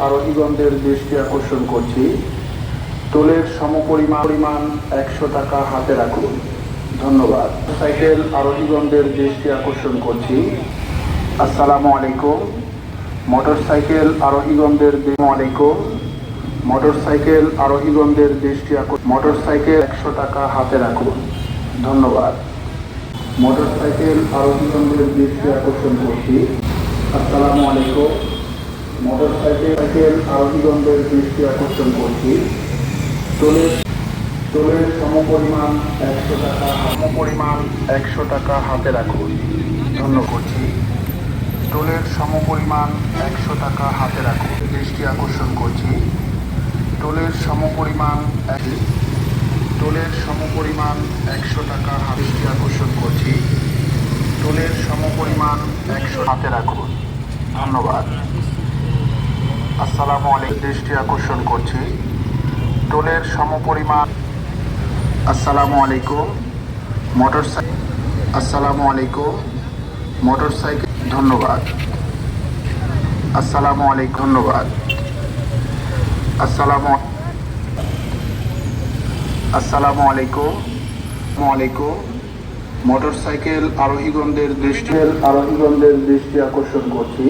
আরোহীগণদের দৃষ্টি আকর্ষণ করছি, টোলের সমপরিমাণ 100 টাকা হাতে রাখুন। ধন্যবাদ। সাইকেল আরোহীগণদের দৃষ্টি আকর্ষণ করছি। আসসালামু আলাইকুম। মোটরসাইকেল আরোহীগণদের মোটরসাইকেল আরোহীগণদের মোটরসাইকেল 100 টাকা হাতে রাখুন। ধন্যবাদ। মোটরসাইকেল আরোহীগণদের দৃষ্টি আকর্ষণ করছি। আসসালামু আলাইকুম। মোটরসাইকেল আরোহীগণদের দৃষ্টি আকর্ষণ করছি। টোলের সমপরিমাণ 100 টাকা হাতে রাখুন। ধন্যবাদ করছি। টোলের সমপরিমাণ 100 টাকা হাতে রাখুন। দৃষ্টি আকর্ষণ করছি। টোলের সমপরিমাণ 100 টাকা দৃষ্টি আকর্ষণ করছি। টোলের সমপরিমাণ 100 হাতে রাখুন। ধন্যবাদ। আসসালামু আলাইকুম। দৃষ্টি আকর্ষণ করছি। টোলের সমপরিমাণ আসসালামু আলাইকুম। মোটরসাইকেল ধন্যবাদ। আসসালামু আলাইকুম। ধন্যবাদ। আসসালামু আলাইকুম। মোটরসাইকেল আরোহীগণদের দৃষ্টি আকর্ষণ করছি।